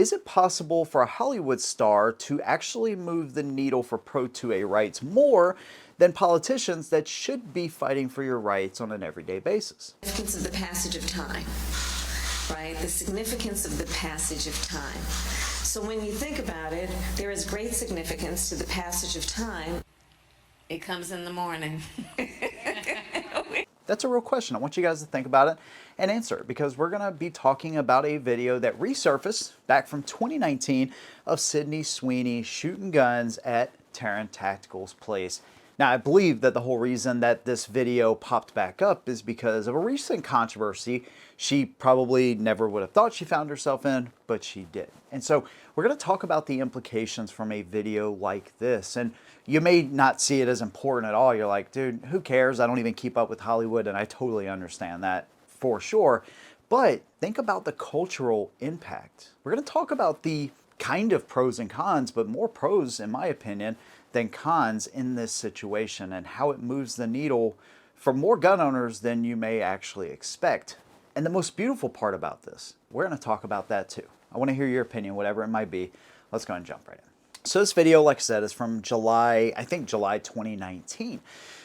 Is it possible for a Hollywood star to actually move the needle for pro-2A rights more than politicians that should be fighting for your rights on an everyday basis? The significance of the passage of time, right? The significance of the passage of time. So when you think about it, there is great significance to the passage of time. It comes in the morning. That's a real question. I want you guys to think about it and answer it, because we're going to be talking about a video that resurfaced back from 2019 of Sydney Sweeney shooting guns at Terran Tactical's place. Now, I believe that the whole reason that this video popped back up is because of a recent controversy she probably never would have thought she found herself in, but she did. And so we're going to talk about the implications from a video like this. And you may not see it as important at all. You're like, dude, who cares? I don't even keep up with Hollywood, and I totally understand that for sure. But think about the cultural impact. We're going to talk about the kind of pros and cons, but more pros, in my opinion, than cons in this situation, and how it moves the needle for more gun owners than you may actually expect. And the most beautiful part about this, we're going to talk about that too. I want to hear your opinion, whatever it might be. Let's go and jump right in. So this video, like I said, is from July 2019.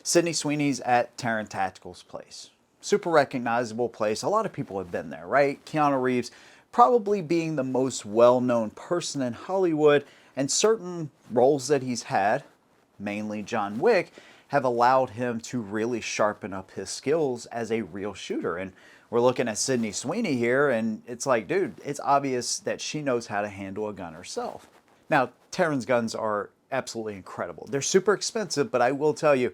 Sydney Sweeney's at Terran Tactical's place. Super recognizable place. A lot of people have been there, right? Keanu Reeves probably being the most well-known person in Hollywood, and certain roles that he's had, mainly John Wick, have allowed him to really sharpen up his skills as a real shooter. And we're looking at Sydney Sweeney here, and it's like, dude, it's obvious that she knows how to handle a gun herself. Now, Terran's guns are absolutely incredible. They're super expensive, but I will tell you,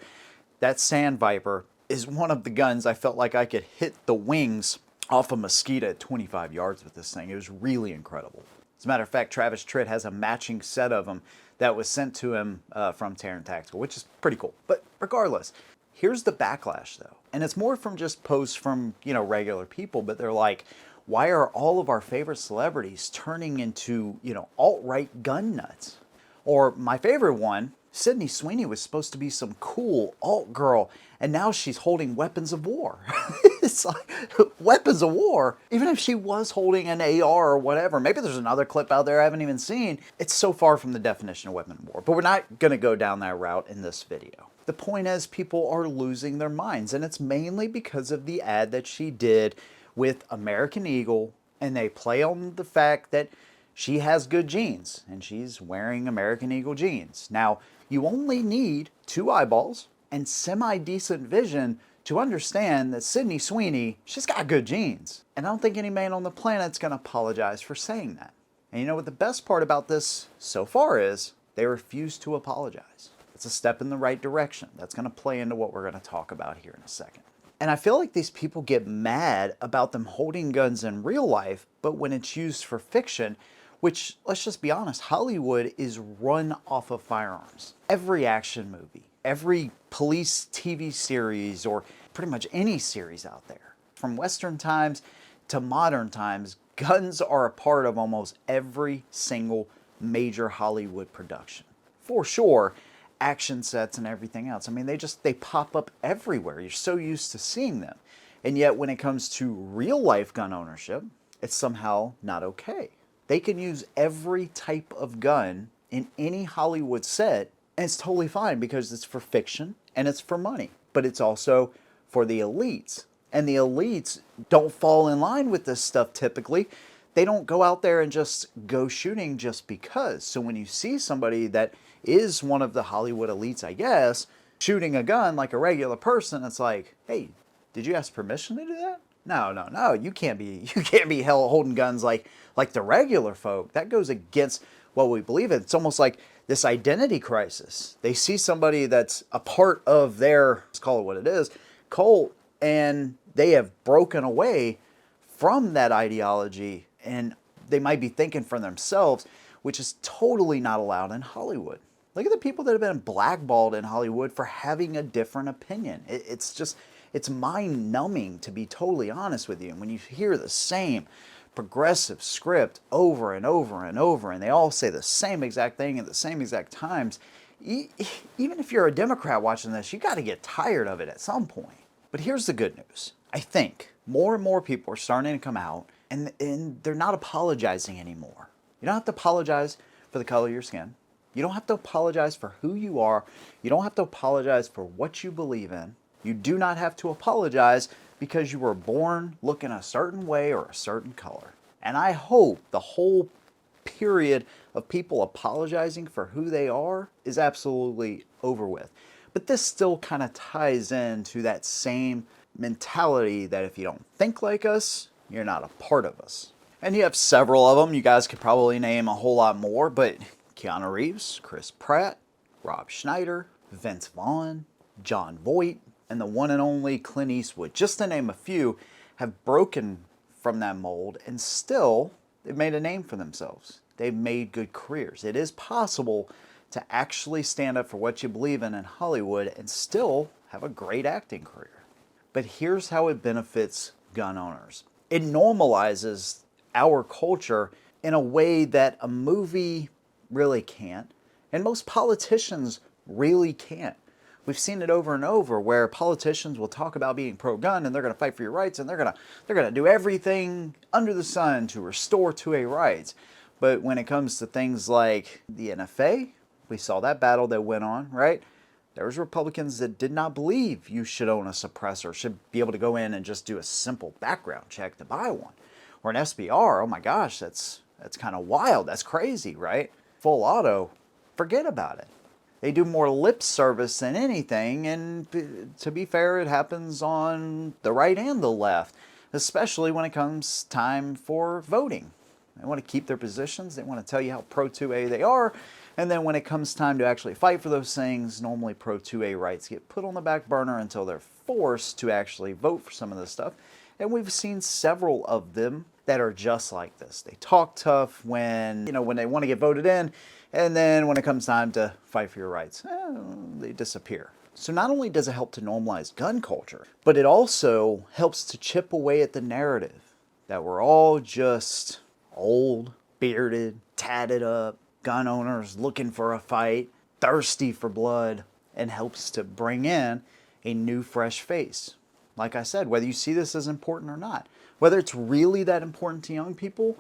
that Sand Viper is one of the guns I felt like I could hit the wings off a mosquito at 25 yards with this thing. It was really incredible. As a matter of fact, Travis Tritt has a matching set of them that was sent to him from Terran Tactical, which is pretty cool. But regardless, here's the backlash though. And it's more from just posts from, regular people, but they're like, why are all of our favorite celebrities turning into, alt-right gun nuts? Or my favorite one, Sydney Sweeney was supposed to be some cool alt girl, and now she's holding weapons of war. It's like, weapons of war? Even if she was holding an AR or whatever, maybe there's another clip out there I haven't even seen. It's so far from the definition of weapon of war, but we're not gonna go down that route in this video. The point is, people are losing their minds, and it's mainly because of the ad that she did with American Eagle, and they play on the fact that she has good genes, and she's wearing American Eagle jeans. Now, you only need 2 eyeballs and semi-decent vision to understand that Sydney Sweeney, she's got good genes. And I don't think any man on the planet's gonna apologize for saying that. And you know what the best part about this so far is? They refuse to apologize. It's a step in the right direction. That's gonna play into what we're gonna talk about here in a second. And I feel like these people get mad about them holding guns in real life, but when it's used for fiction, which, let's just be honest, Hollywood is run off of firearms. Every action movie, every police TV series, or pretty much any series out there, from Western times to modern times, guns are a part of almost every single major Hollywood production. For sure, action sets and everything else. I mean, they pop up everywhere. You're so used to seeing them. And yet when it comes to real life gun ownership, it's somehow not okay. They can use every type of gun in any Hollywood set, and it's totally fine because it's for fiction and it's for money. But it's also for the elites. And the elites don't fall in line with this stuff typically. They don't go out there and just go shooting just because. So when you see somebody that is one of the Hollywood elites, I guess, shooting a gun like a regular person, it's like, hey, did you ask permission to do that? No, you can't be hell holding guns like the regular folk. That goes against what we believe in. It's almost like this identity crisis. They see somebody that's a part of their, let's call it what it is, cult, and they have broken away from that ideology, and they might be thinking for themselves, which is totally not allowed in Hollywood. Look at the people that have been blackballed in Hollywood for having a different opinion. It's mind-numbing, to be totally honest with you. And when you hear the same progressive script over and over and over, and they all say the same exact thing at the same exact times, even if you're a Democrat watching this, you got to get tired of it at some point. But here's the good news. I think more and more people are starting to come out, and they're not apologizing anymore. You don't have to apologize for the color of your skin. You don't have to apologize for who you are. You don't have to apologize for what you believe in. You do not have to apologize because you were born looking a certain way or a certain color. And I hope the whole period of people apologizing for who they are is absolutely over with. But this still kind of ties into that same mentality that if you don't think like us, you're not a part of us. And you have several of them. You guys could probably name a whole lot more, but Keanu Reeves, Chris Pratt, Rob Schneider, Vince Vaughn, John Voight, and the one and only Clint Eastwood, just to name a few, have broken from that mold and still they've made a name for themselves. They've made good careers. It is possible to actually stand up for what you believe in Hollywood and still have a great acting career. But here's how it benefits gun owners. It normalizes our culture in a way that a movie really can't, and most politicians really can't. We've seen it over and over where politicians will talk about being pro-gun and they're going to fight for your rights and they're going to do everything under the sun to restore 2A rights. But when it comes to things like the NFA, we saw that battle that went on, right? There was Republicans that did not believe you should own a suppressor, should be able to go in and just do a simple background check to buy one. Or an SBR, oh my gosh, that's kind of wild, that's crazy, right? Full auto, forget about it. They do more lip service than anything, and to be fair, it happens on the right and the left, especially when it comes time for voting. They want to keep their positions, they want to tell you how pro-2A they are, and then when it comes time to actually fight for those things, normally pro-2A rights get put on the back burner until they're forced to actually vote for some of this stuff. And we've seen several of them that are just like this. They talk tough when they want to get voted in, and then when it comes time to fight for your rights, they disappear. So not only does it help to normalize gun culture, but it also helps to chip away at the narrative that we're all just old, bearded, tatted up, gun owners looking for a fight, thirsty for blood, and helps to bring in a new, fresh face. Like I said, whether you see this as important or not, whether it's really that important to young people,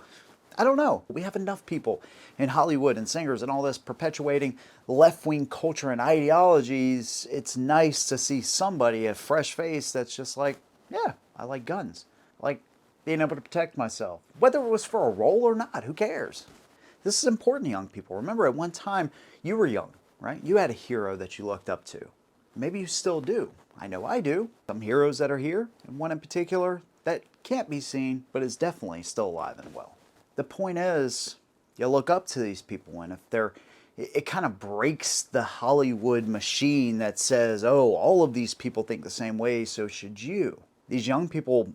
I don't know. We have enough people in Hollywood and singers and all this perpetuating left-wing culture and ideologies. It's nice to see somebody, a fresh face, that's just like, yeah, I like guns. I like being able to protect myself. Whether it was for a role or not, who cares? This is important to young people. Remember, at one time, you were young, right? You had a hero that you looked up to. Maybe you still do. I know I do. Some heroes that are here, and one in particular that can't be seen, but is definitely still alive and well. The point is, you look up to these people, and if it kind of breaks the Hollywood machine that says, oh, all of these people think the same way, so should you. These young people,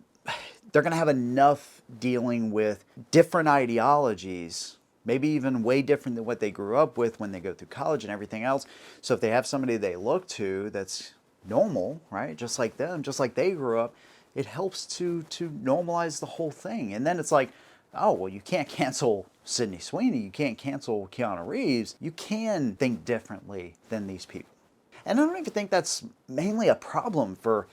they're going to have enough dealing with different ideologies, maybe even way different than what they grew up with when they go through college and everything else. So if they have somebody they look to that's normal, right, just like them, just like they grew up, it helps to normalize the whole thing. And then it's like, oh, well, you can't cancel Sydney Sweeney. You can't cancel Keanu Reeves. You can think differently than these people. And I don't even think that's mainly a problem for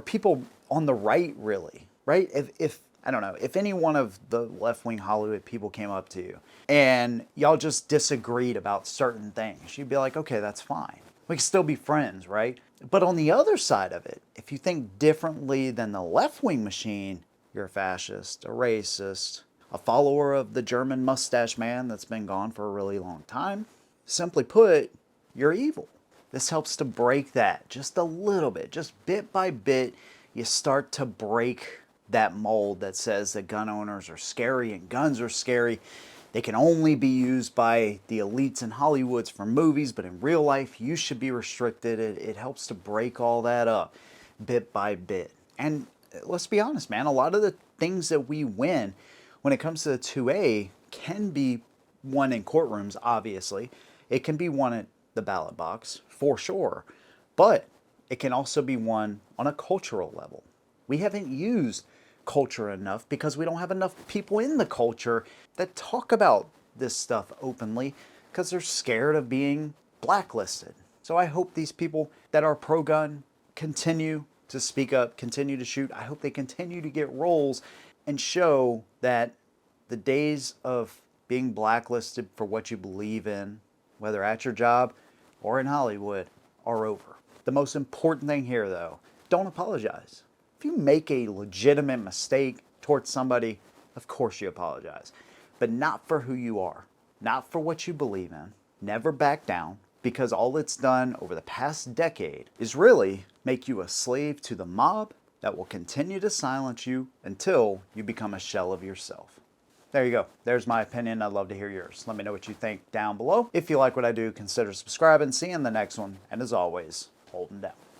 people on the right, really, right? If I don't know, if any one of the left-wing Hollywood people came up to you and y'all just disagreed about certain things, you'd be like, okay, that's fine. We can still be friends, right? But on the other side of it, if you think differently than the left-wing machine, you're a fascist, a racist, a follower of the German mustache man that's been gone for a really long time. Simply put, you're evil. This helps to break that just a little bit. Just bit by bit, you start to break that mold that says that gun owners are scary and guns are scary. They can only be used by the elites in Hollywoods for movies, but in real life, you should be restricted. It helps to break all that up bit by bit. And let's be honest, man, a lot of the things that we win when it comes to the 2A can be won in courtrooms, obviously. It can be won at the ballot box, for sure. But it can also be won on a cultural level. We haven't used culture enough because we don't have enough people in the culture that talk about this stuff openly because they're scared of being blacklisted. So I hope these people that are pro-gun continue to speak up, continue to shoot. I hope they continue to get roles and show that the days of being blacklisted for what you believe in, whether at your job or in Hollywood, are over. The most important thing here, though, don't apologize. If you make a legitimate mistake towards somebody, of course you apologize. But not for who you are, not for what you believe in. Never back down, because all it's done over the past decade is really make you a slave to the mob that will continue to silence you until you become a shell of yourself. There you go. There's my opinion. I'd love to hear yours. Let me know what you think down below. If you like what I do, consider subscribing. See you in the next one. And as always, holding down.